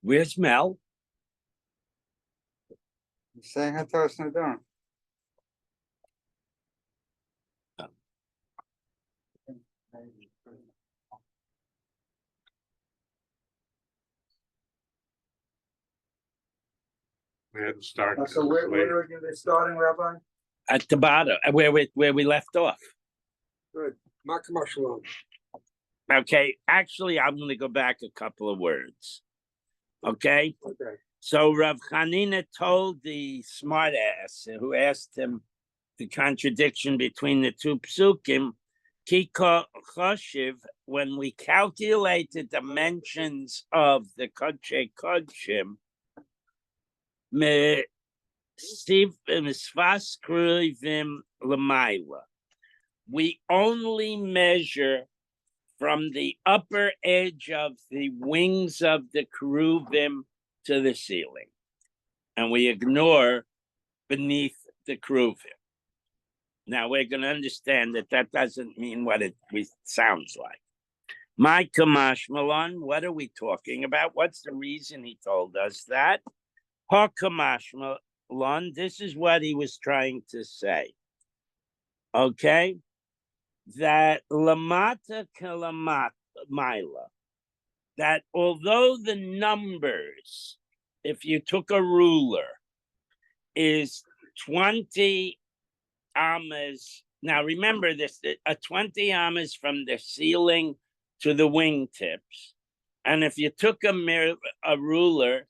Where's Mel? He's saying Hatar Snadon. We had to start. So where are they starting, Rabbi? At the bottom, where we left off. Good. Makam Shalom. Okay, actually, I'm going to go back a couple of words. Okay? Okay. So Rav Chanina told the smart ass who asked him the contradiction between the two psukim, Kiko Choshev, when we calculate the dimensions of the Kodshe Kodshim, we only measure from the upper edge of the wings of the keruvim to the ceiling, and we ignore beneath the keruvim. Now we're going to understand that that doesn't mean what it sounds like. My Kamash Malon, what are we talking about? What's the reason he told us that? Ha Kamash Malon, this is what he was trying to say. Okay? That Lamata Kalamata Mila, that although the numbers, if you took a ruler, is 20 amas. Now remember this, a 20 amas from the ceiling to the wingtips. And if you took a ruler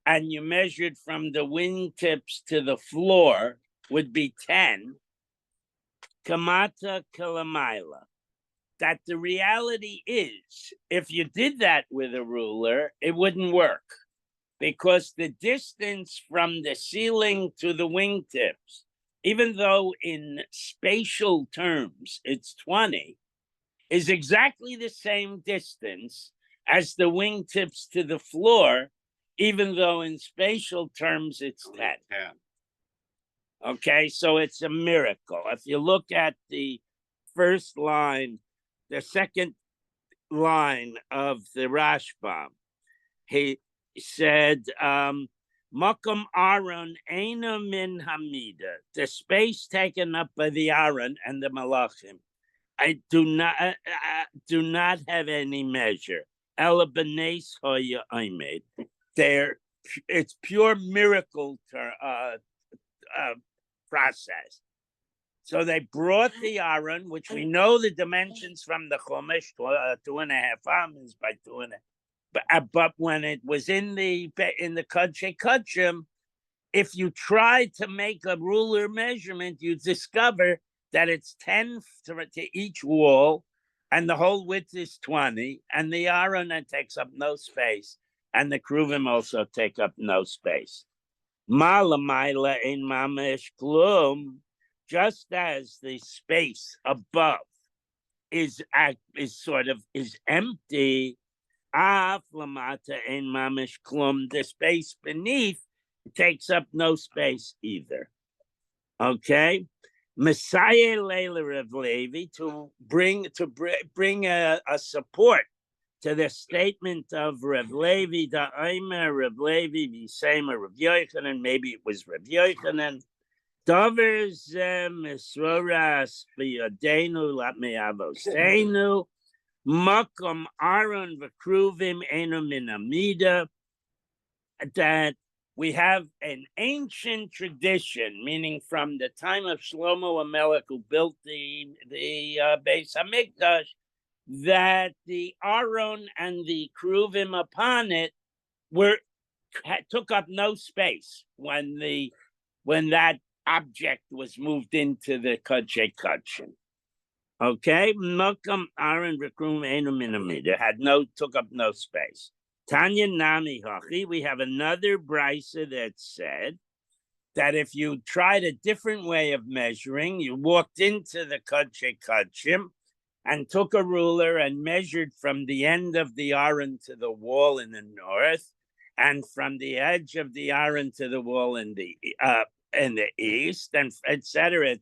and you measured from the wingtips to the floor, would be 10. Kamata Kalamaila. That the reality is, if you did that with a ruler, it wouldn't work. Because the distance from the ceiling to the wingtips, even though in spatial terms it's 20, is exactly the same distance as the wingtips to the floor, even though in spatial terms it's 10. Yeah. Okay, so it's a miracle. If you look at the first line, the second line of the Rashbam, he said, Makam Aaron Eina min Hamida, the space taken up by the Aaron and the Malachim, I do not have any measure. Ela b'neis hoya aimed. It's pure miracle process. So they brought the Aaron, which we know the dimensions from the Chumash, 2.5 amas by 2.5. But when it was in the Kodshe Kodshim, if you try to make a ruler measurement, you discover that it's 10 to each wall, and the whole width is 20, and the Aaron takes up no space, and the Kruvim also take up no space. Malamaila in Mamesh Klum, just as the space above is empty. Lamata in Mamish Klum, the space beneath takes up no space either. Okay, Messiah Leila Rav Levi to bring a support to the statement of Rav Levi, the Aimer Rav Levi, the same Rav Yochanan, maybe it was Rav Yochanan. Dovers Misroras Biyadenu Latme Avosenu. Makom Aaron V'Kruvim Enu Min Amida, that we have an ancient tradition, meaning from the time of Shlomo HaMelech, who built the Beis Hamikdash, that the Aaron and the Kruvim upon it took up no space when that object was moved into the Kodshe Kodshim. Okay, Malcolm Aaron Rekrum Enuminamida took up no space. Tanya Nami Hachi, we have another brisa that said that if you tried a different way of measuring, you walked into the Kodshe Kodshim and took a ruler and measured from the end of the Aaron to the wall in the north, and from the edge of the Aaron to the wall in the east, and et cetera,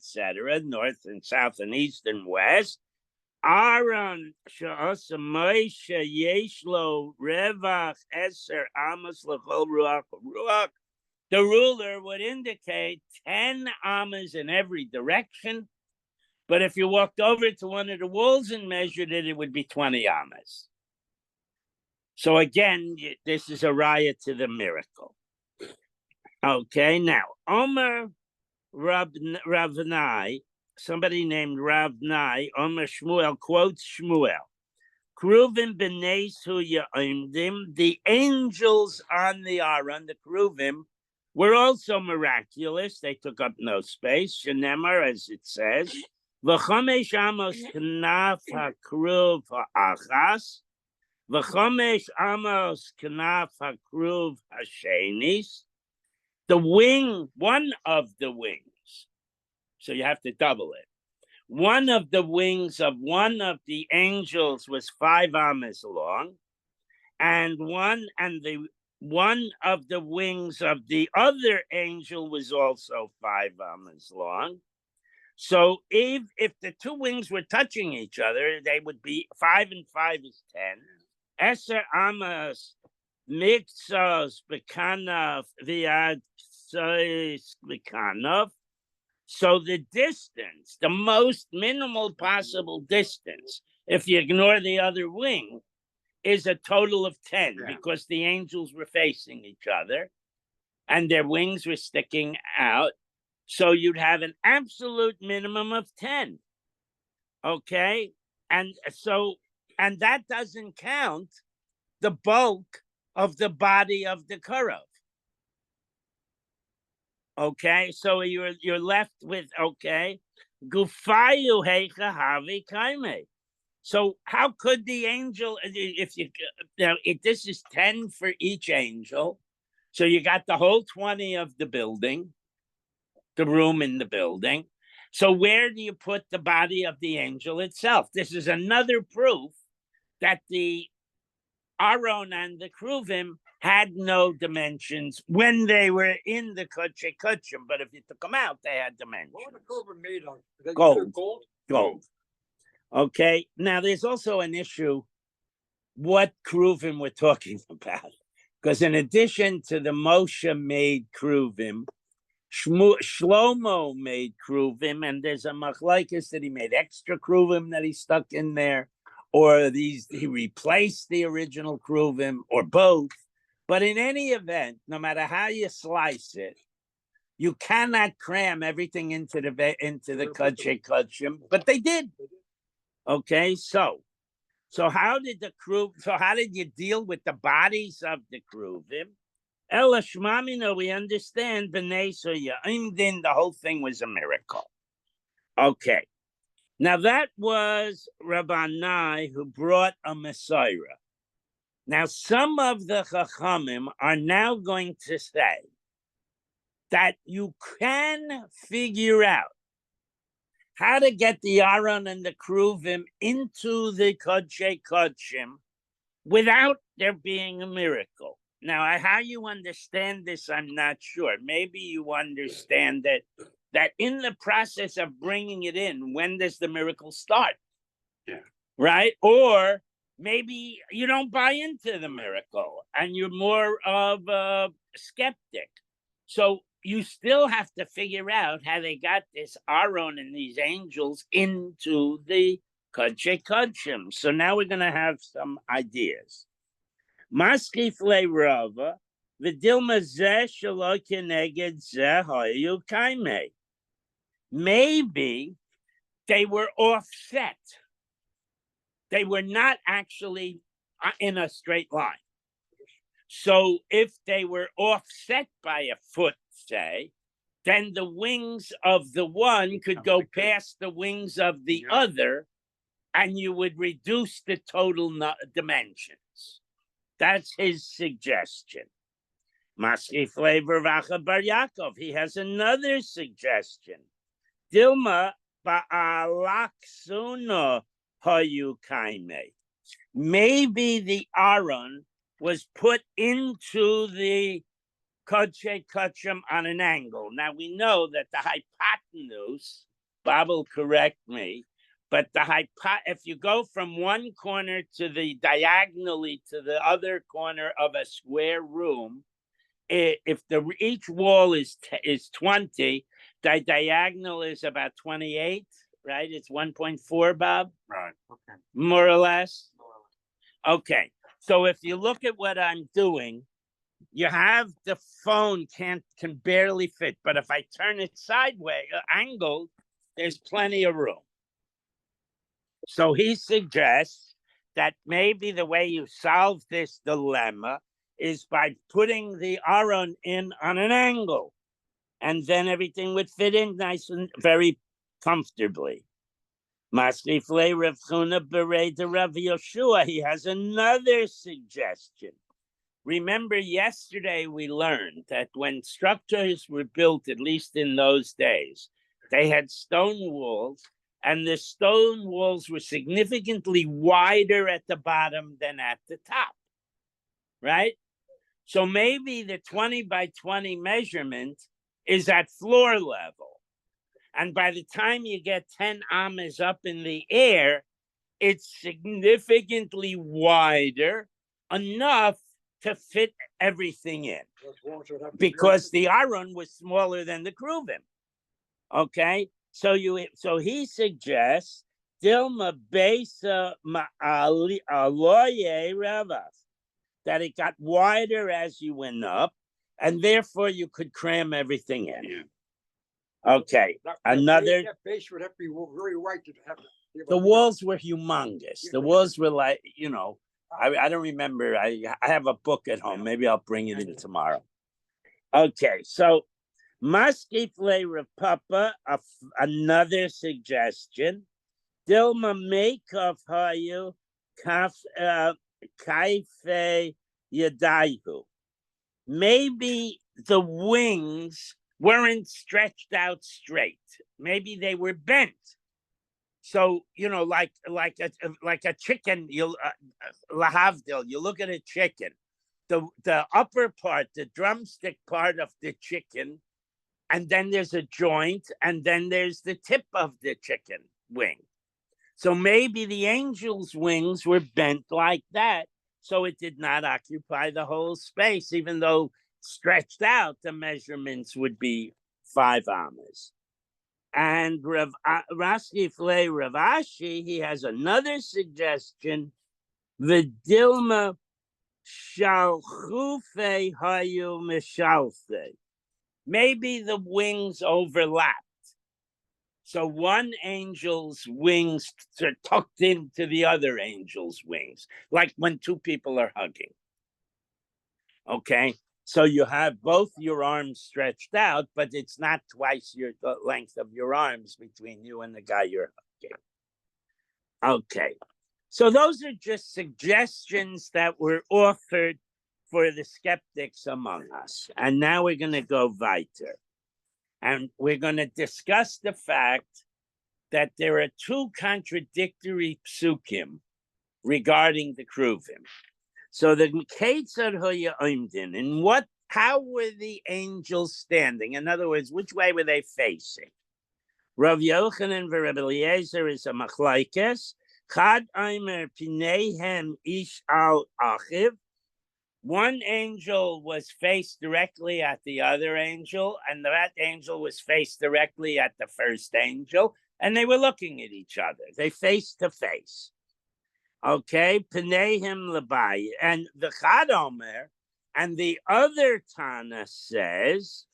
north and south and east and west, Aaron she'asa Moshe yesh lo revach eser amos l'chol ruach ruach. The ruler would indicate 10 amas in every direction, but if you walked over to one of the walls and measured it, it would be 20 amas. So again, this is a raya to the miracle. Okay, now Omer Ravnai, somebody named Ravnai, Omer Shmuel quotes Shmuel. Kruvim b'nei Yaimdim, the angels on the Aron, the Kruvim, were also miraculous. They took up no space. Shenemar, as it says, v'chomesh amos knaf hakruv ha'achas, v'chomesh amos knaf hakruv ha'shenis. The wing, one of the wings. So you have to double it. One of the wings of one of the angels was 5 amas long, and one of the wings of the other angel was also 5 amas long. So if the two wings were touching each other, they would be 5 and 5 is 10. Eser amas mixos bekanov viad sois bekanov. So the distance, the most minimal possible distance, if you ignore the other wing, is a total of 10 because the angels were facing each other and their wings were sticking out. So you'd have an absolute minimum of 10. Okay? And that doesn't count the bulk of the body of the Kurov. Okay, so you're left with Gufayu heicha havi kaime. So how could the angel, if this is 10 for each angel, so you got the whole 20 of the building, the room in the building. So where do you put the body of the angel itself? This is another proof that the Aron and the Kruvim had no dimensions when they were in the Kodesh Kodshim, but if you took them out, they had dimensions. What were the Kruvim made of? Gold. Gold? Okay, now there's also an issue what Kruvim we're talking about. Because in addition to the Moshe-made Kruvim, Shlomo made Kruvim, and there's a machlokes that he made extra Kruvim that he stuck in there, or he replaced the original Kruvim, or both. But in any event, no matter how you slice it, you cannot cram everything into the Kodesh Kodshim, but they did. Okay, so how did you deal with the bodies of the Kruvim? Ela Shmamino, we understand B'nei Yaimdim, the whole thing was a miracle. Okay. Now that was Rabbanai who brought a Messiah. Now some of the Chachamim are now going to say that you can figure out how to get the Aron and the Kruvim into the Kodesh Kodshim without there being a miracle. Now, how you understand this, I'm not sure. Maybe you understand that in the process of bringing it in, when does the miracle start? Yeah. Right? Or maybe you don't buy into the miracle and you're more of a skeptic. So you still have to figure out how they got this Aron and these angels into the Kodesh Kodshim. So now we're going to have some ideas. Maskif le Rava, v'dilma zeh shelo keneged zeh hayu kaime. Maybe they were offset. They were not actually in a straight line. So if they were offset by a foot, say, then the wings of the one could go past the wings of the other, and you would reduce the total dimensions. That's his suggestion. Maski Flavor Vacha Bar Yaakov. He has another suggestion. Dilma ba'alaksuno hayu kaime. Maybe the Aron was put into the Kodesh Kodshim on an angle. Now we know that the hypotenuse, Bob will correct me, But if you go from one corner to the diagonally to the other corner of a square room, if each wall is 20, the diagonal is about 28, right? It's 1.4, Bob, Right, okay. more or less. Okay, so if you look at what I'm doing, you have the phone can barely fit, but if I turn it sideways, angled, there's plenty of room. So he suggests that maybe the way you solve this dilemma is by putting the aron in on an angle, and then everything would fit in nice and very comfortably. Maskifle Rav Chuna Bereda Rav Yoshua, he has another suggestion. Remember, yesterday we learned that when structures were built, at least in those days, they had stone walls, and the stone walls were significantly wider at the bottom than at the top, right? So maybe the 20 by 20 measurement is at floor level. And by the time you get 10 amas up in the air, it's significantly wider, enough to fit everything in. Because the aron was smaller than the kruvim. Okay? So he suggests Dilma Besa Aloye Ravas, that it got wider as you went up, and therefore you could cram everything in. Yeah. Okay, another. That base would have to be very wide to have. The walls were humongous. The walls were like, I don't remember. I have a book at home. Maybe I'll bring it in tomorrow. Okay, so Maskifle Rav Papa, another suggestion. Dilma Makov Hayu Kaife Yadaihu. Maybe the wings weren't stretched out straight. Maybe they were bent. So like a chicken. You lahavdil. You look at a chicken. The upper part, the drumstick part of the chicken, and then there's a joint, and then there's the tip of the chicken wing. So maybe the angel's wings were bent like that, so it did not occupy the whole space, even though stretched out, the measurements would be 5 amas. And Raskifle Rav Ashi, he has another suggestion. Vidilma shalchufe hayu mishalfe. Maybe the wings overlapped. So one angel's wings are tucked into the other angel's wings, like when two people are hugging. Okay, so you have both your arms stretched out, but it's not twice the length of your arms between you and the guy you're hugging. Okay, so those are just suggestions that were offered for the skeptics among us. And now we're going to go weiter. And we're going to discuss the fact that there are 2 contradictory psukim regarding the kruvim. So the Ketzad Hoya Oimdin, and how were the angels standing? In other words, which way were they facing? Rav Yochanan v'Reb Eliezer is a machlaikes. Chad Aimer Pineihem Ish al Achiv. One angel was faced directly at the other angel, and that angel was faced directly at the first angel, and they were looking at each other. They face to face. Okay, Penehim Labai. And the Chad Omer, and the other Tana says,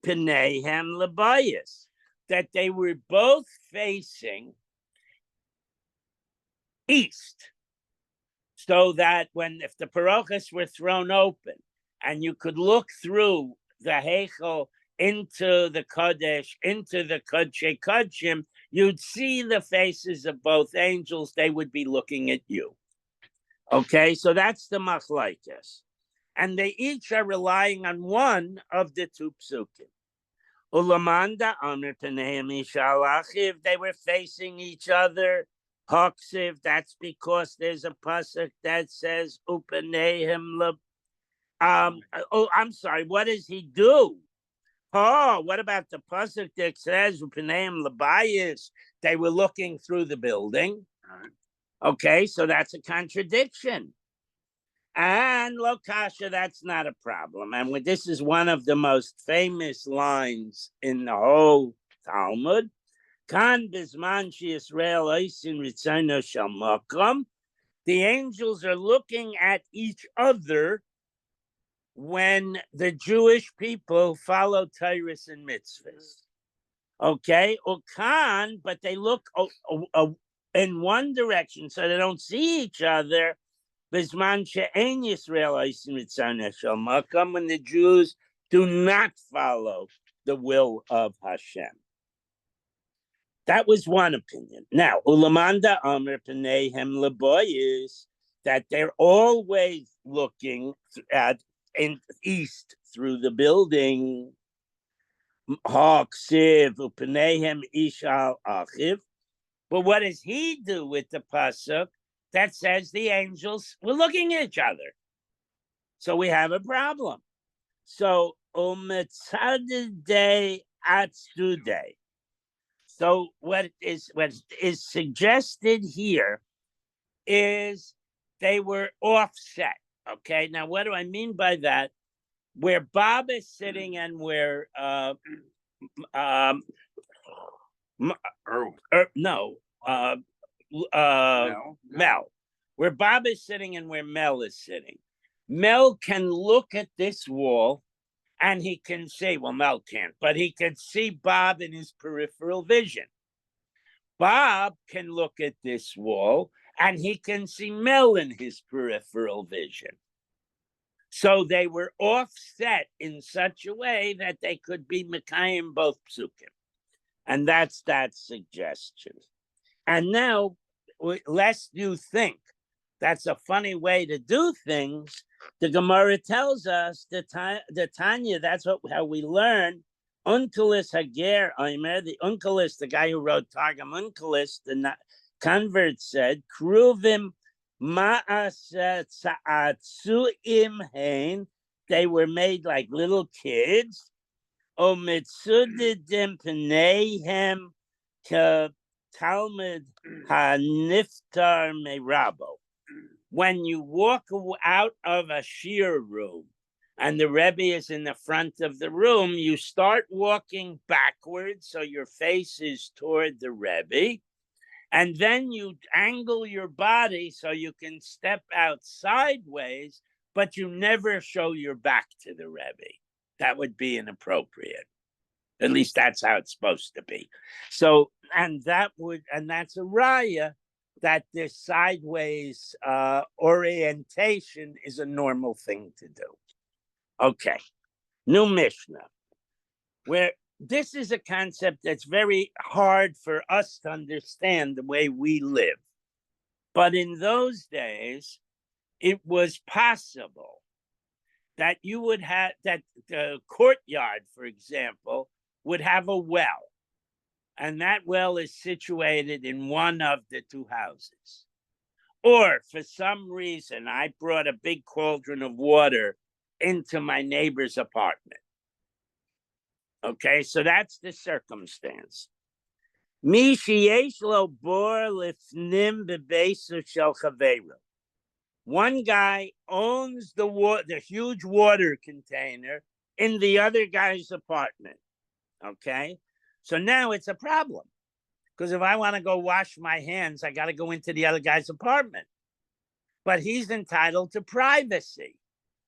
Penehim Labayas, that they were both facing east. So that if the parochas were thrown open and you could look through the Heichel into the Kodesh, into the Kodshei Kodshim, you'd see the faces of both angels. They would be looking at you. Okay, so that's the machlaikas. And they each are relying on one of the 2 psukim. Ulamanda Amir Peneim Ishalachiv, they were facing each other. Hoksiv, that's because there's a pasuk that says Upanehem. I'm sorry, what does he do? Oh, what about the pasuk that says "Upaneim labayis"? They were looking through the building. Right. Okay, so that's a contradiction. And Lokasha, that's not a problem. And this is one of the most famous lines in the whole Talmud. Kan bisman Yisrael oisin ritzono shel makom. The angels are looking at each other when the Jewish people follow Torahs and mitzvahs. Okay, Ukan, but they look in one direction, so they don't see each other. Bisman she'en Yisrael oisin ritzono shel makom, when the Jews do not follow the will of Hashem. That was one opinion. Now, Ulamanda Amr Panehem Laboyis, that they're always looking at in east through the building. Haksiv Upanehem Ishal Achiv. But what does he do with the pasuk that says the angels were looking at each other? So we have a problem. So Umetzadidei Atzdudei. So what is suggested here is they were offset. Okay, now what do I mean by that? Where Bob is sitting and where Mel, where Bob is sitting and where Mel is sitting. Mel can look at this wall and he can see, well, Mel can't, but he can see Bob in his peripheral vision. Bob can look at this wall and he can see Mel in his peripheral vision. So they were offset in such a way that they could be Mekayim both psukim. And that's that suggestion. And now, lest you think that's a funny way to do things, the Gemara tells us the Tanya, that's how we learn. Unkelis Hager Omer, the Unkelis, the guy who wrote Targum Unkelis, the convert said, Kruvim Ma'asatsu'im Hain, they were made like little kids. O Mitsudidim Pneihem Ka Talmud HaNiftar Merabo. When you walk out of a shir room and the Rebbe is in the front of the room, you start walking backwards so your face is toward the Rebbe, and then you angle your body so you can step out sideways, but you never show your back to the Rebbe. That would be inappropriate. At least that's how it's supposed to be. So, and that's a raya that this sideways orientation is a normal thing to do. Okay, new Mishnah, where this is a concept that's very hard for us to understand the way we live. But in those days, it was possible that you would have, that the courtyard, for example, would have a well. And that well is situated in one of the two houses. Or for some reason, I brought a big cauldron of water into my neighbor's apartment. Okay, so that's the circumstance. One guy owns the huge water container in the other guy's apartment. Okay, so now it's a problem, because if I want to go wash my hands, I got to go into the other guy's apartment. But he's entitled to privacy.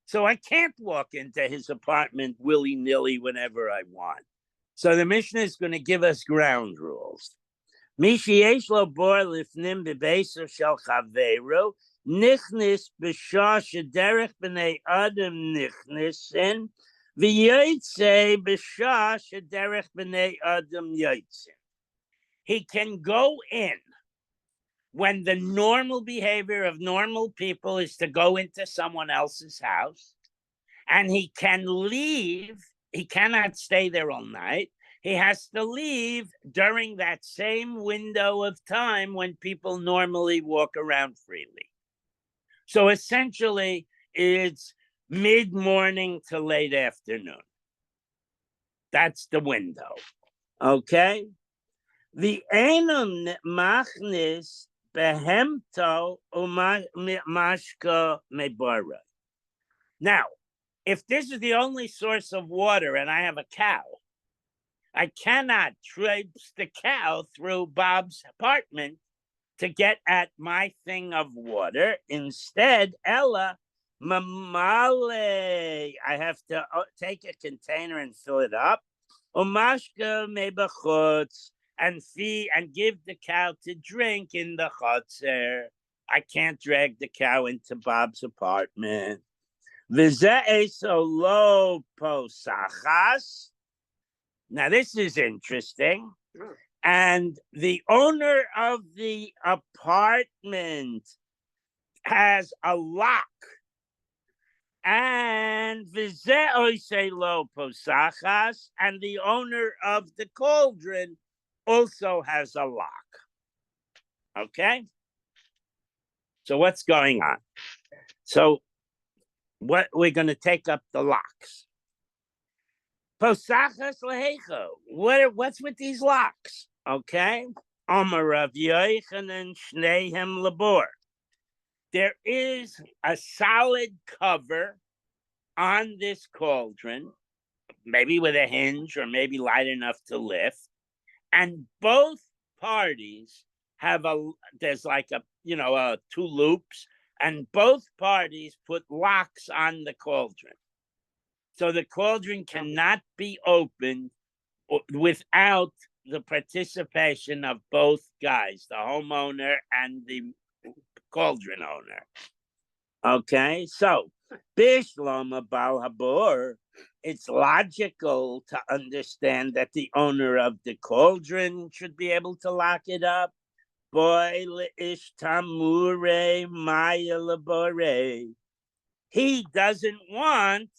So I can't walk into his apartment willy-nilly whenever I want. So the Mishnah is going to give us ground rules. Nichnis b'shah shederech b'nei adam nichnisin, v'yotzei b'shah shederech b'nei adam yotzin. He can go in when the normal behavior of normal people is to go into someone else's house, and he can leave. He cannot stay there all night. He has to leave during that same window of time when people normally walk around freely. So essentially, it's mid-morning to late afternoon. That's the window. Okay? The enum machnis behemto umashka mebara. Now, if this is the only source of water and I have a cow, I cannot traipse the cow through Bob's apartment to get at my thing of water. Instead, Ella mamale, I have to take a container and fill it up. Umashka mebachutz, and feed and give the cow to drink in the chotzer. I can't drag the cow into Bob's apartment. Lo posachas. Now this is interesting. And the owner of the apartment has a lock. And lo posachas, and the owner of the cauldron also has a lock. Okay? So what's going on? So what we're going to take up the locks. Posachas lehecho. What's with these locks? Okay. Omer Rav Yochanan Shnehem Labor. There is a solid cover on this cauldron, maybe with a hinge or maybe light enough to lift, and both parties have there's like two loops, and both parties put locks on the cauldron. So the cauldron cannot be opened without the participation of both guys, the homeowner and the cauldron owner. Okay, so Bishlama Bal Habor, it's logical to understand that the owner of the cauldron should be able to lock it up. Boy ish tamure maya labore. He doesn't want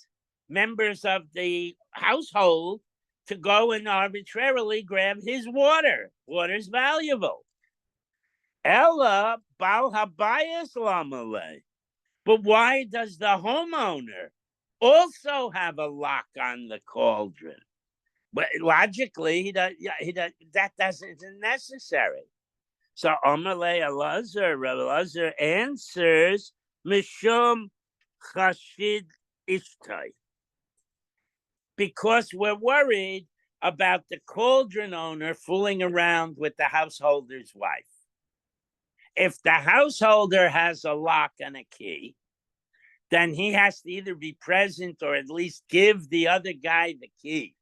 members of the household to go and arbitrarily grab his water. Water's valuable. Ella bal habayas lamale. But why does the homeowner also have a lock on the cauldron? But logically, that isn't necessary. So Amalei Elazar answers Mishum Chashid Ishtai. Because we're worried about the cauldron owner fooling around with the householder's wife. If the householder has a lock and a key, then he has to either be present or at least give the other guy the key,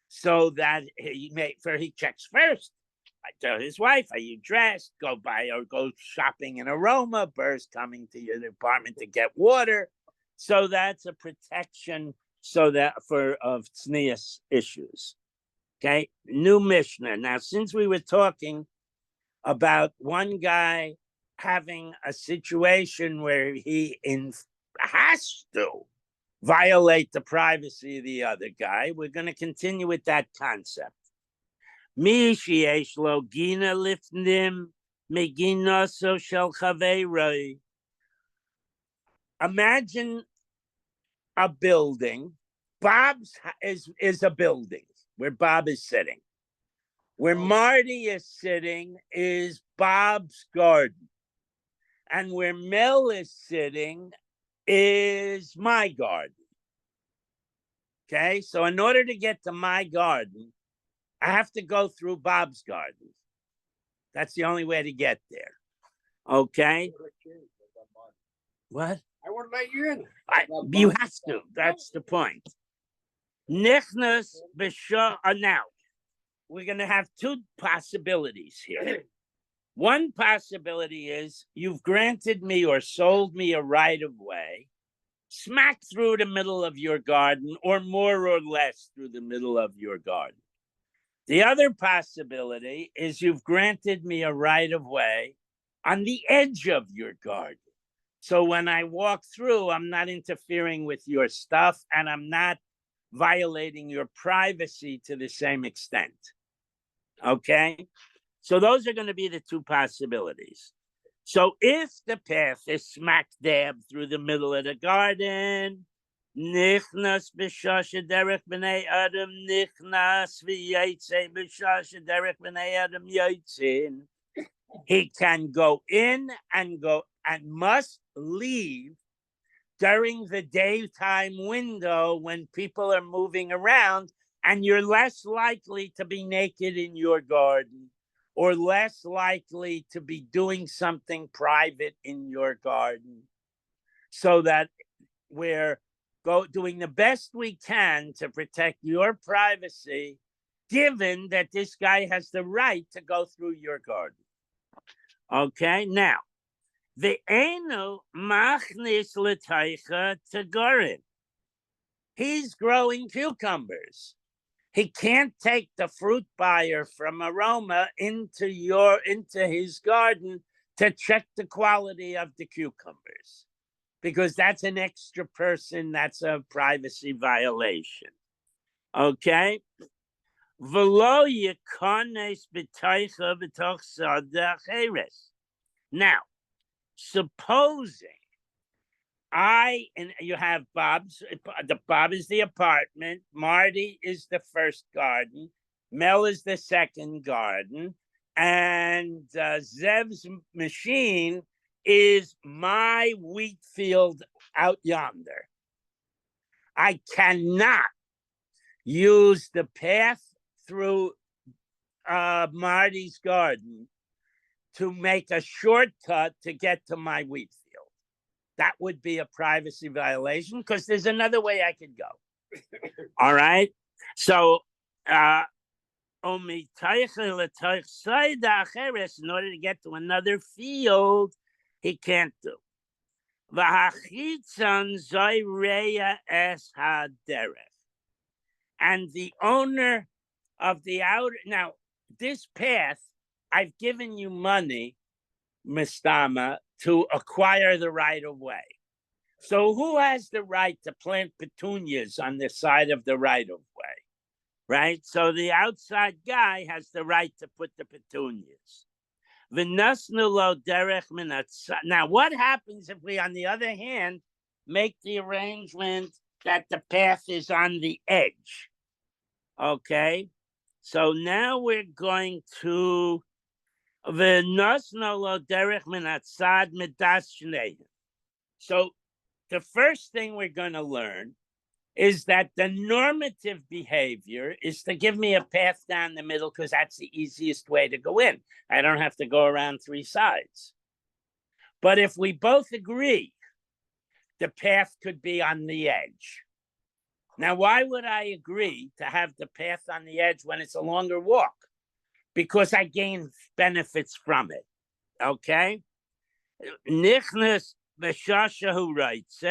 so that he checks first. I tell his wife, "Are you dressed? Go buy or go shopping in Aroma. Burr's coming to your apartment to get water." So that's a protection, so that of tznius issues. Okay, new Mishnah. Now, since we were talking about one guy having a situation where he has to violate the privacy of the other guy, we're going to continue with that concept. Imagine a building. Bob's is a building where Bob is sitting. Where Marty is sitting is Bob's garden. And where Mel is sitting is my garden. Okay, so in order to get to my garden, I have to go through Bob's garden. That's the only way to get there. Okay? What? I wouldn't let you in. You have to. That's the point. Nichnas b'shah. Now, we're going to have two possibilities here. One possibility is you've granted me or sold me a right of way, smack through the middle of your garden, or more or less through the middle of your garden. The other possibility is you've granted me a right of way on the edge of your garden. So when I walk through, I'm not interfering with your stuff and I'm not violating your privacy to the same extent. Okay? So those are going to be the two possibilities. So if the path is smack dab through the middle of the garden, Nichnas b'shasha derech b'nei Adam nichnas v'yetze b'shasha derech b'nei Adam yotzin. He can go in and must leave during the daytime window when people are moving around, and you're less likely to be naked in your garden or less likely to be doing something private in your garden, so that we're doing the best we can to protect your privacy, given that this guy has the right to go through your garden. Okay, now, the enu machnis l'teicha tegorin. He's growing cucumbers. He can't take the fruit buyer from Aroma into his garden to check the quality of the cucumbers, because that's an extra person. That's a privacy violation. Okay. V'lo yikones b'teicha b'toch sada cheres. Now, supposing and you have Bob's, Bob is the apartment, Marty is the first garden, Mel is the second garden, and Zev's machine is my wheat field out yonder. I cannot use the path through Marty's garden to make a shortcut to get to my wheat field. That would be a privacy violation, because there's another way I could go. All right. So, in order to get to another field, he can't do. And the owner of the outer, now this path, I've given you money, Mistama, to acquire the right of way. So who has the right to plant petunias on the side of the right of way? Right? So the outside guy has the right to put the petunias. Now, what happens if we, on the other hand, make the arrangement that the path is on the edge? Okay. So now we're going to so the first thing we're going to learn is that the normative behavior is to give me a path down the middle, because that's the easiest way to go in. I don't have to go around three sides. But if we both agree, the path could be on the edge. Now, why would I agree to have the path on the edge when it's a longer walk? Because I gain benefits from it. Okay? Nichnas b'shashahu writes,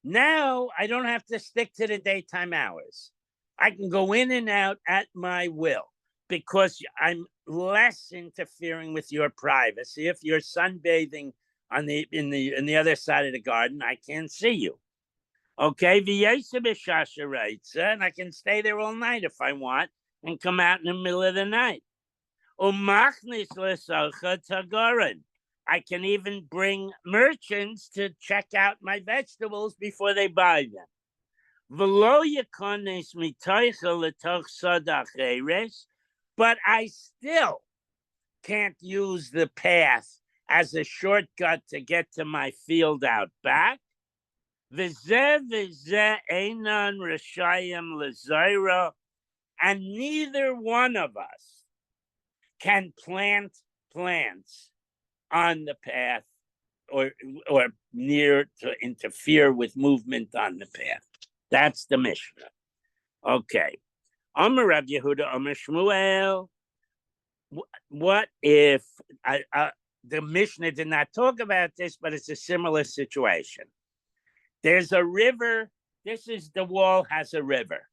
now I don't have to stick to the daytime hours. I can go in and out at my will, because I'm less interfering with your privacy. If you're sunbathing in the other side of the garden, I can't see you. Okay, v'yesa b'shasha writes, and I can stay there all night if I want and come out in the middle of the night. Umachnis l'salcha tagarin. I can even bring merchants to check out my vegetables before they buy them. But I still can't use the path as a shortcut to get to my field out back. And neither one of us can plant plants on the path or near to interfere with movement on the path. That's the Mishnah. Okay. Amar Rav Yehuda, Amar Shmuel. What if the Mishnah did not talk about this, but it's a similar situation. There's a river. The wall has a river.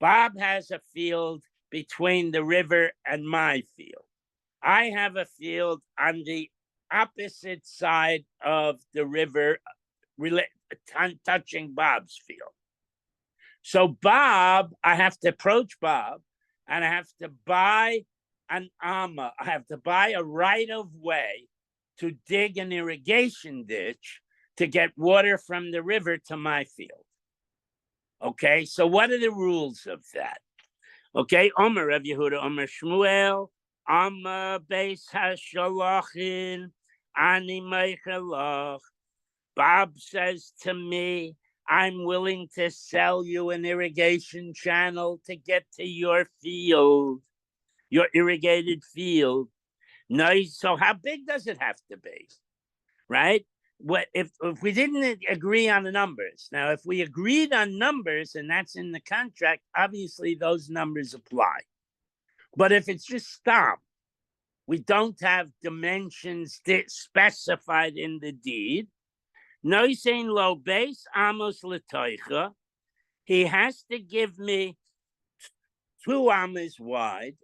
Bob has a field between the river and my field. I have a field on the opposite side of the river, touching Bob's field. So Bob, I have to approach Bob, and I have to buy an amma. I have to buy a right of way to dig an irrigation ditch to get water from the river to my field. Okay, so what are the rules of that? Okay, Omer Rav Yehuda, Omer Shmuel, Amma Beis Hashalachin, Ani Meichalach. Bob says to me, I'm willing to sell you an irrigation channel to get to your field, your irrigated field. Nice. So how big does it have to be? Right? What if we didn't agree on the numbers? Now, if we agreed on numbers and that's in the contract, obviously those numbers apply. But if it's just stam, we don't have dimensions specified in the deed. Noisein lo base amos letoicha. He has to give me 2 amos wide.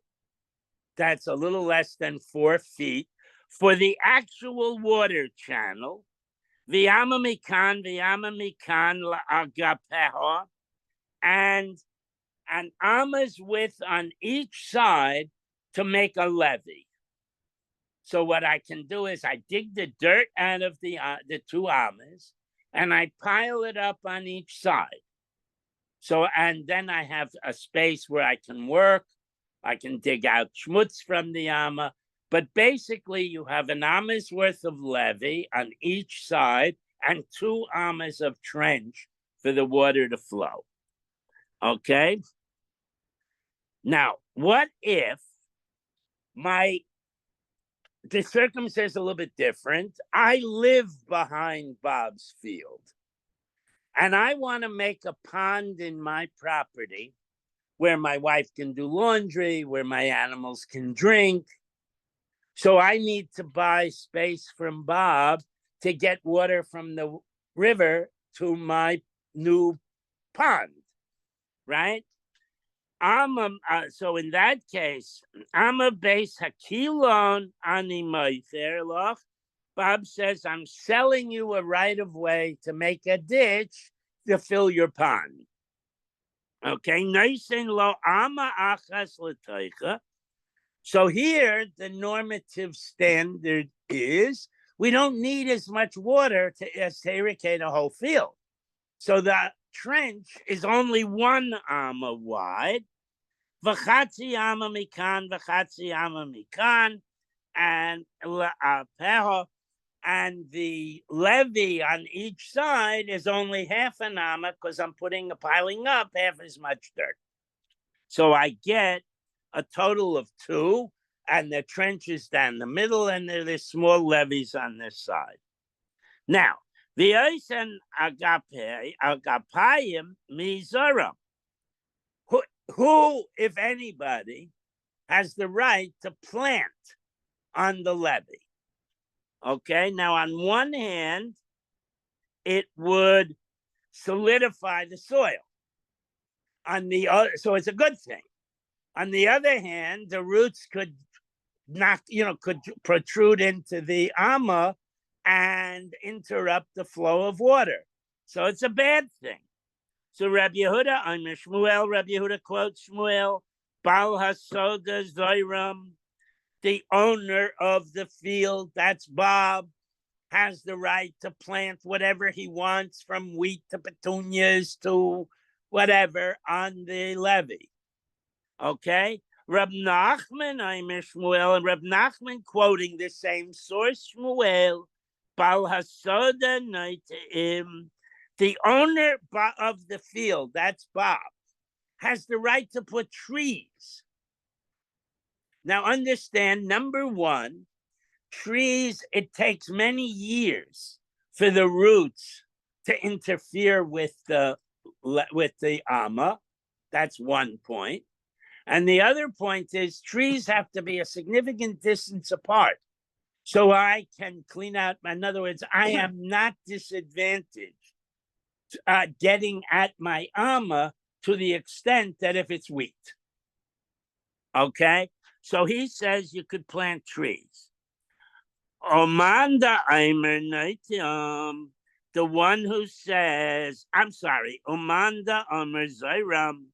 That's a little less than 4 feet for the actual water channel. V'yama mikan la'agapeha, and an ama's width on each side to make a levee. So what I can do is I dig the dirt out of the 2 amas and I pile it up on each side. So, and then I have a space where I can work. I can dig out schmutz from the amma. But basically, you have an ama's worth of levee on each side and 2 amas of trench for the water to flow. Okay? Now, what if the circumstance is a little bit different? I live behind Bob's field, and I want to make a pond in my property where my wife can do laundry, where my animals can drink. So I need to buy space from Bob to get water from the river to my new pond, right? So in that case, I'm a base hakilon ani ma'iterloch. Bob says, I'm selling you a right of way to make a ditch to fill your pond. Okay, Naisin lo ama achas l'teicha. So here, the normative standard is we don't need as much water as to irrigate a whole field. So the trench is only 1 amma wide. V'chatzi amma mikan, v'chatzi amma mikan, and la'apeho, and the levee on each side is only half an amma because I'm piling up half as much dirt. So I get a total of 2, and the trench is down the middle, and there's small levees on this side. Now, the oisen agapayim mizoram. Who, if anybody, has the right to plant on the levee? Okay, now on one hand, it would solidify the soil. On the other, so it's a good thing. On the other hand, the roots could protrude into the amma and interrupt the flow of water. So it's a bad thing. So Rabbi Yehuda, I'm Shmuel. Rabbi Yehuda quotes Shmuel, Bal Hasoda Zoiram, the owner of the field, that's Bob, has the right to plant whatever he wants, from wheat to petunias to whatever, on the levee. Okay? Reb Nachman, I'm Shmuel, and Reb Nachman quoting the same source, Shmuel, Bal Hasoda Naitaim, the owner of the field, that's Bob, has the right to put trees. Now understand, number 1, trees, it takes many years for the roots to interfere with the amma. That's one point. And the other point is trees have to be a significant distance apart so I can clean out. In other words, I am not disadvantaged getting at my amma to the extent that if it's wheat. Okay? So he says you could plant trees. Omanda Aimer the one who says, Omanda Omer Zairam,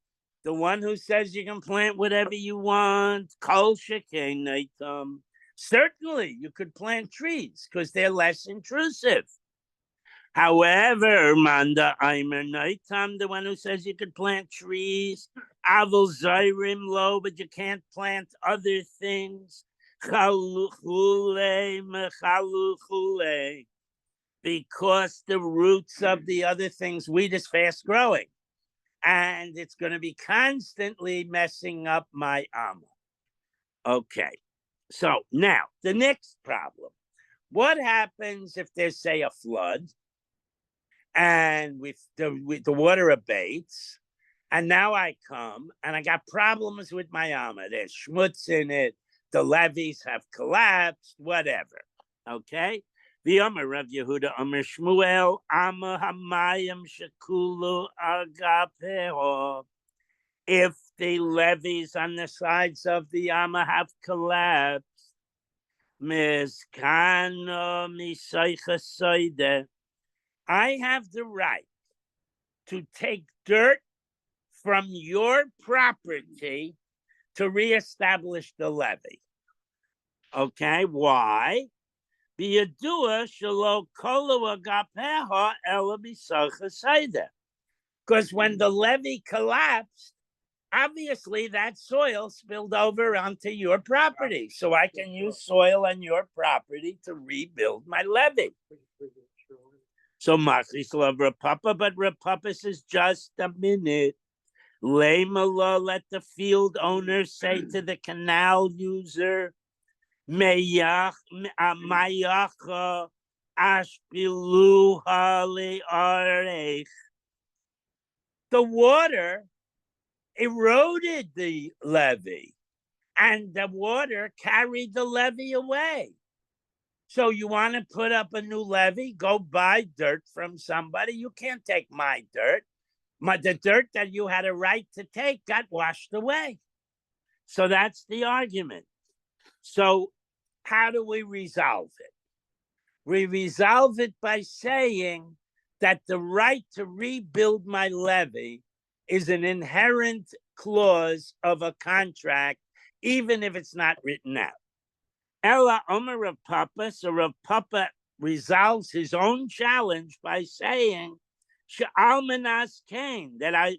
the one who says you can plant whatever you want, Kol Shekei Naitam. Certainly you could plant trees because they're less intrusive. However, Manda Eimer Noitam, the one who says you could plant trees, Avil Zairim Lo, but you can't plant other things. Because the roots of the other things wheat is fast growing. And it's going to be constantly messing up my Amma. Okay. So now the next problem. What happens if there's, say, a flood and with the water abates, and now I come and I got problems with my Amma. There's schmutz in it. The levees have collapsed, whatever. Okay? The Amar Rav Yehuda Amar Shmuel Amma Hamayim Shekulu Agapeho. If the levees on the sides of the Amma have collapsed, Miskano Misaycha Soide, I have the right to take dirt from your property to reestablish the levee. Okay, why? Because when the levee collapsed, obviously that soil spilled over onto your property. So I can use soil on your property to rebuild my levee. So Machis love Rapapa, but Rapapa says just a minute. Lemala, let the field owner say to the canal user, Mayach Mayacha Ashpiluha Le'arech. The water eroded the levee, and the water carried the levee away. So you want to put up a new levee? Go buy dirt from somebody. You can't take my dirt. The dirt that you had a right to take got washed away. So that's the argument. So how do we resolve it? We resolve it by saying that the right to rebuild my levee is an inherent clause of a contract, even if it's not written out. Ella Omer Rav Papa, so Rav Papa resolves his own challenge by saying, Sha'almanas Cain, that I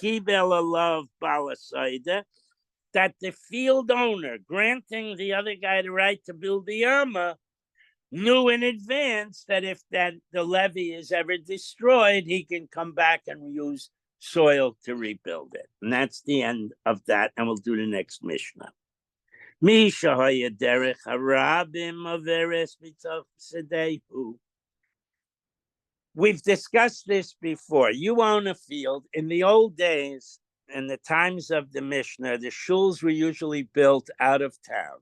Kibel love Balasaida, that the field owner granting the other guy the right to build the Amma knew in advance that if the levee is ever destroyed, he can come back and use soil to rebuild it. And that's the end of that. And we'll do the next Mishnah. We've discussed this before. You own a field. In the old days, in the times of the Mishnah, the shuls were usually built out of town.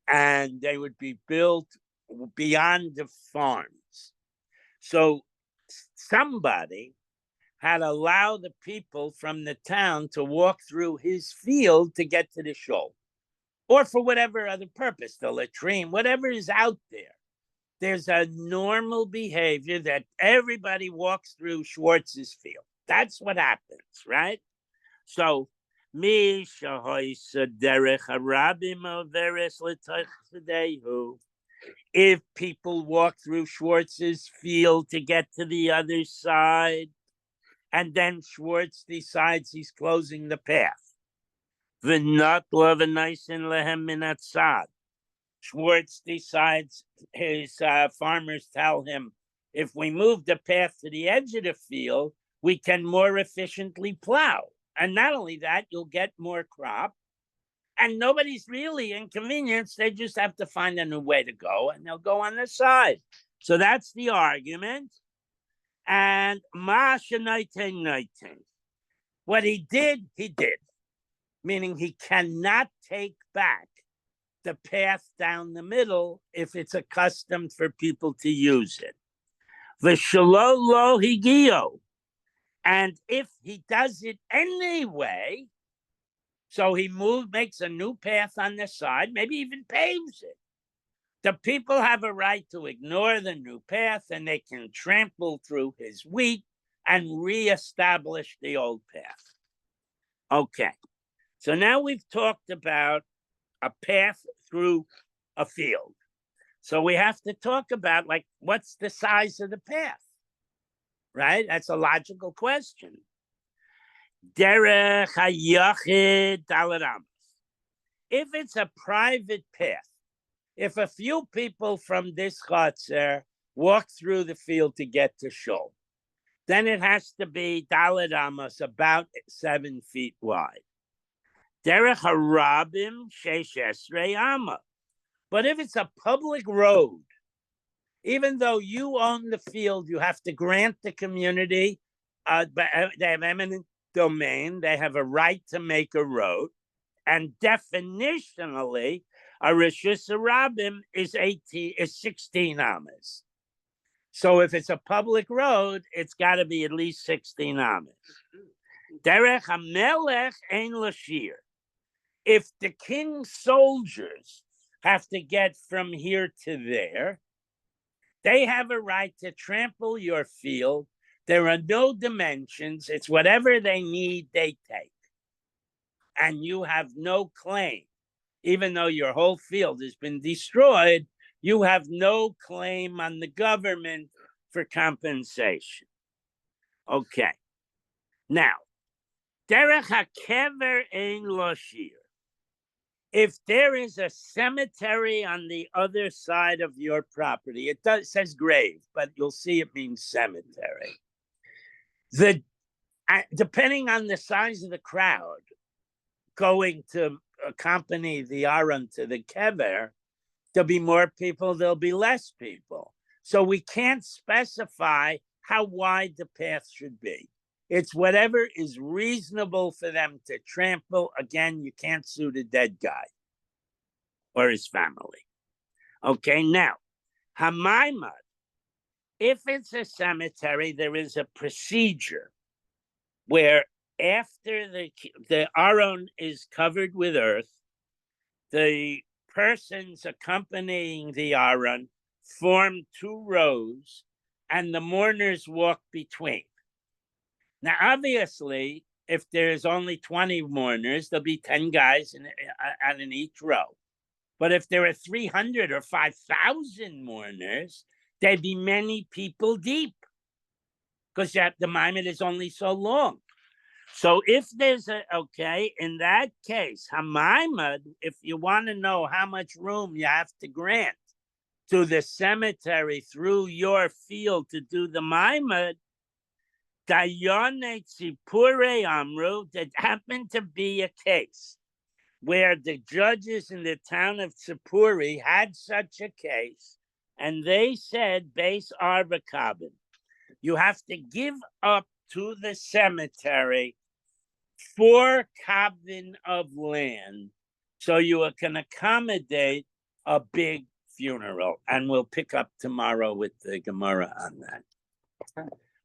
And they would be built beyond the farms. So somebody had allowed the people from the town to walk through his field to get to the shul, or for whatever other purpose, the latrine, whatever is out there. There's a normal behavior that everybody walks through Schwartz's field. That's what happens, right? So, if people walk through Schwartz's field to get to the other side, and then Schwartz decides he's closing the path, Schwartz decides, his farmers tell him, if we move the path to the edge of the field, we can more efficiently plow. And not only that, you'll get more crop. And nobody's really inconvenienced. They just have to find a new way to go, and they'll go on the side. So that's the argument. And what he did, meaning he cannot take back the path down the middle if it's accustomed for people to use it. V'shelo lo higio. And if he does it anyway, so he makes a new path on the side, maybe even paves it, the people have a right to ignore the new path, and they can trample through his wheat and reestablish the old path. Okay, so now we've talked about a path through a field. So we have to talk about, like, what's the size of the path, right? That's a logical question. Derech hayachid dalaramas. If it's a private path, if a few people from this chotzer walk through the field to get to shul, then it has to be dalaramas, about 7 feet wide. Derech harabim sheish esrei ama. But if it's a public road, even though you own the field, you have to grant the community, but they have eminent domain, they have a right to make a road, and definitionally, a reshus harabim is 16 amas. So if it's a public road, it's got to be at least 16 amas. Derech hamelech ein lashir. If the king's soldiers have to get from here to there, they have a right to trample your field. There are no dimensions. It's whatever they need, they take. And you have no claim. Even though your whole field has been destroyed, you have no claim on the government for compensation. Okay. Now, derech hakever ein loshir. If there is a cemetery on the other side of your property, it says grave, but you'll see it means cemetery. Depending on the size of the crowd going to accompany the Aron to the kever, there'll be more people, there'll be less people. So we can't specify how wide the path should be. It's whatever is reasonable for them to trample. Again, you can't sue the dead guy or his family. Okay, now, Hamaimad, if it's a cemetery, there is a procedure where after the Aron is covered with earth, the persons accompanying the Aron form 2 rows and the mourners walk between. Now, obviously, if there's only 20 mourners, there'll be 10 guys in each row. But if there are 300 or 5,000 mourners, there'd be many people deep because the Maimon is only so long. So if there's in that case, Hamaimad, if you want to know how much room you have to grant to the cemetery through your field to do the Maimad, Dayone Tzipure Amru, that happened to be a case where the judges in the town of Tzipuri had such a case, and they said, Beis Arba Kabin, you have to give up to the cemetery 4 kabin of land so you can accommodate a big funeral. And we'll pick up tomorrow with the Gemara on that.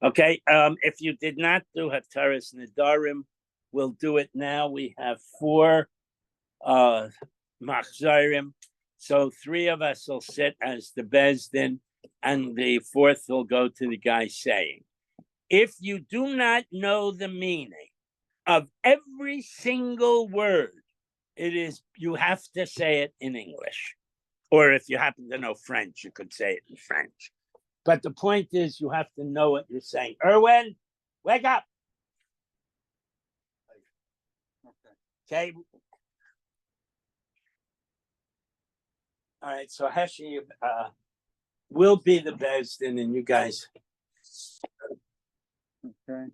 Okay, if you did not do Hataras Nedarim, we'll do it now. We have 4 Machzarim. So 3 of us will sit as the Bezdin, and the 4th will go to the guy saying. If you do not know the meaning of every single word, you have to say it in English. Or if you happen to know French, you could say it in French. But the point is, you have to know what you're saying. Erwin, wake up. Okay. All right. So Heshi will be the best, and then you guys. Okay.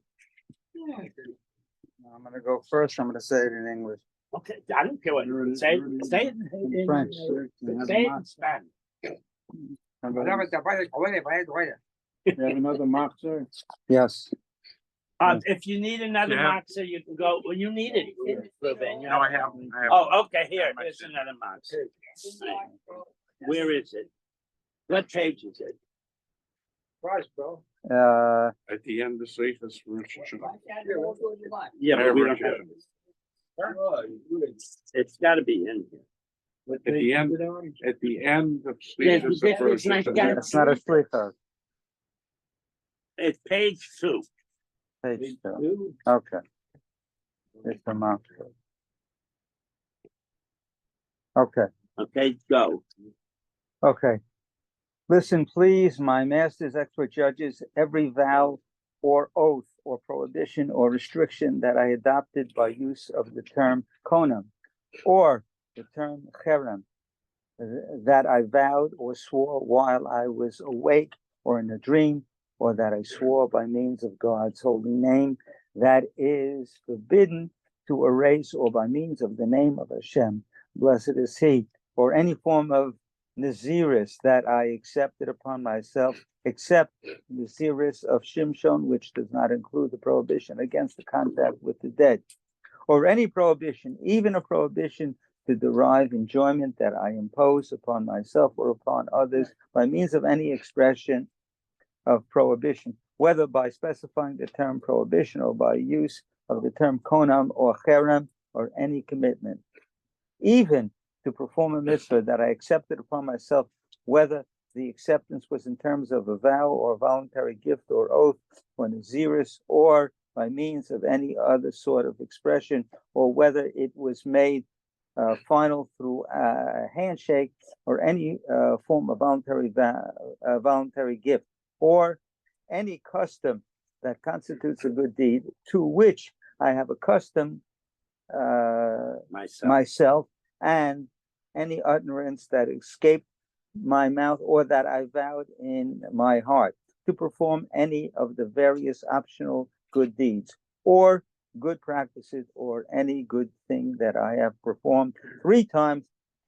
I'm gonna go first. I'm gonna say it in English. Okay. I don't care what you say. Say it in French. Say it in Spanish. You have another machzor? Yes. If you need another machzor, you can go. Well, you need it, Ruben. No, I have. Oh, okay. Here's another machzor. Where is it? What page is it? Price, bro. At the end, the safest route. Yeah, but we don't have it. It's got to be in here. At the end of Yeah, safest it's not got- It's not a shlichus. It's page 2. Page 2. Okay. It's the machzor. Okay. Okay, go. Okay. Listen, please, my masters, expert judges, every vow or oath or prohibition or restriction that I adopted by use of the term konam or the term cherem, that I vowed or swore while I was awake or in a dream, or that I swore by means of God's holy name, that is forbidden to erase, or by means of the name of Hashem, blessed is He, or any form of Naziris that I accepted upon myself, except Naziris of Shimshon, which does not include the prohibition against the contact with the dead, or any prohibition, even a prohibition to derive enjoyment that I impose upon myself or upon others by means of any expression of prohibition, whether by specifying the term prohibition or by use of the term konam or cherem or any commitment, even to perform a mitzvah that I accepted upon myself, whether the acceptance was in terms of a vow or voluntary gift or oath or naziris, or by means of any other sort of expression, or whether it was made final through a handshake or any form of voluntary gift, or any custom that constitutes a good deed to which I have accustomed myself, and any utterance that escaped my mouth or that I vowed in my heart, to perform any of the various optional good deeds or good practices, or any good thing that I have performed 3 times,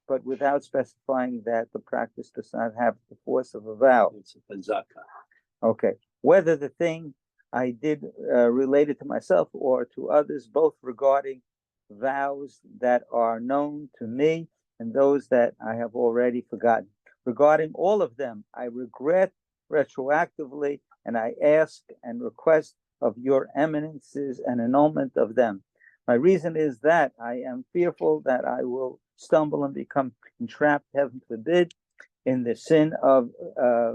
but without specifying that the practice does not have the force of a vow. It's a bazaka. Okay. Whether the thing I did related to myself or to others, both regarding vows that are known to me and those that I have already forgotten. Regarding all of them, I regret retroactively, and I ask and request of your eminences an annulment of them. My reason is that I am fearful that I will stumble and become entrapped, heaven forbid, in the sin of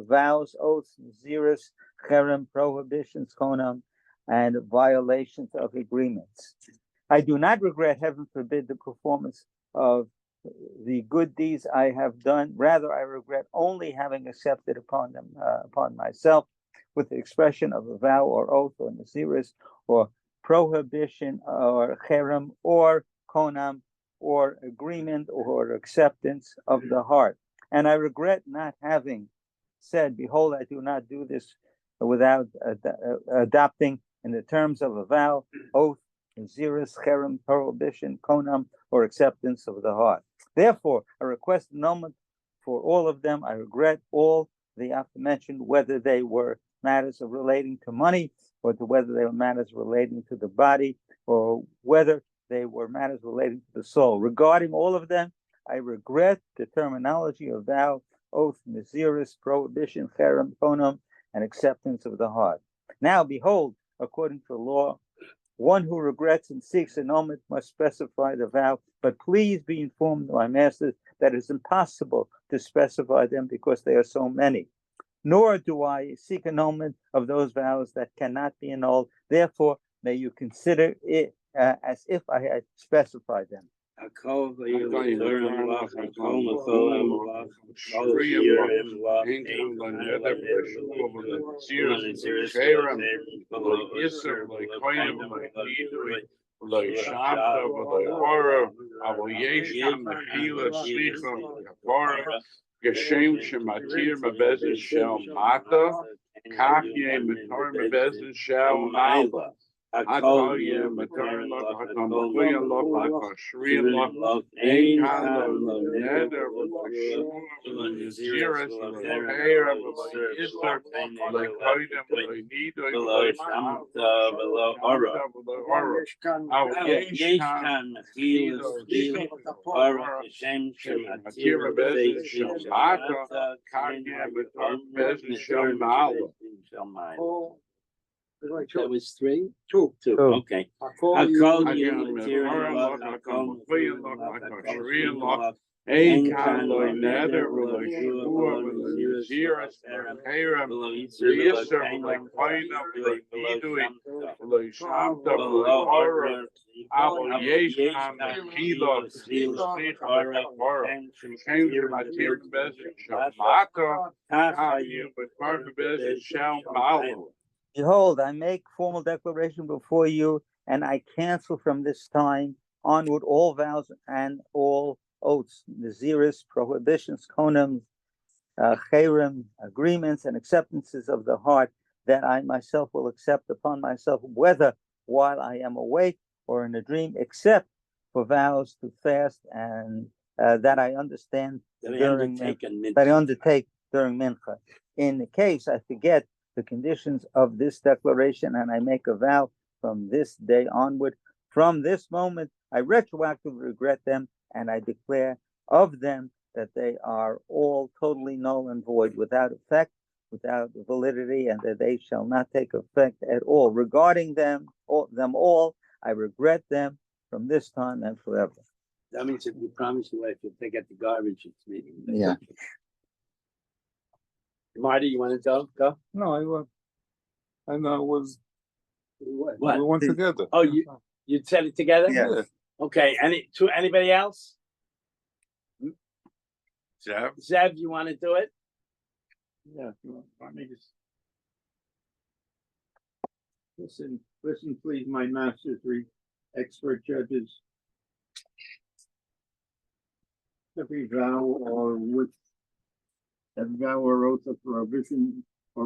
vows, oaths, naziris, cherem, prohibitions, konam, and violations of agreements. I do not regret, heaven forbid, the performance of the good deeds I have done. Rather, I regret only having accepted upon them, upon myself, with the expression of a vow or oath or naziris or prohibition or cherem or konam or agreement or acceptance of the heart. And I regret not having said, behold, I do not do this without adopting in the terms of a vow, oath, naziris, cherem, prohibition, konam, or acceptance of the heart. Therefore, I request annulment for all of them. I regret all the aforementioned, whether they were matters of relating to money, or to whether they were matters relating to the body, or whether they were matters relating to the soul. Regarding all of them, I regret the terminology of vow, oath, naziris, prohibition, cherem, konam, and acceptance of the heart. Now, behold, according to the law, one who regrets and seeks annulment must specify the vow, but please be informed, my masters, that it is impossible to specify them because they are so many. Nor do I seek annulment of those vows that cannot be annulled. Therefore, may you consider it as if I had specified them. Geshem shematir mebezin shel mata, kafye mitar mebezin shel mala. Atalye mitar lo hatambuya lo hakashri lo einkan lo neder lo niziras lo heira lo yisar lo koidem lo nido lo shamta lo ora. Al yeshkan mechilo ora Geshem shematir mebezin shel mata, kafye mitar mebezin shel mala. That was 3? 2. Okay. I call you material love, I call Makoyan love, I call Sharia love, Ein kan loy neder, loy shvua, loy ziras, loy herem, loy yisr, loy koina, loy bidui, loy shamta, loy horror, abo yesh ham, kilo, slicha, horror. Shem shematir bezin shamata, kafir b'kar bezin shel malu. Behold, I make formal declaration before you, and I cancel from this time onward all vows and all oaths, naziris, prohibitions, konams, cherem, agreements, and acceptances of the heart that I myself will accept upon myself, whether while I am awake or in a dream, except for vows to fast and that I understand during that I undertake during mincha. In the case I forget the conditions of this declaration and I make a vow from this day onward, from this moment I retroactively regret them and I declare of them that they are all totally null and void, without effect, without validity, and that they shall not take effect at all. Regarding them all, I regret them from this time and forever. That means if you promise your wife you'll take out the garbage, it's meeting. Yeah. Marty, you want to go? No, I was. I know it was. What? We went together. Oh, you said it together? Yeah. Okay. Anybody else? Zev? Zev, you want to do it? Yeah. Let me just. Listen, please, my masters, expert judges. Every vow or oath of prohibition or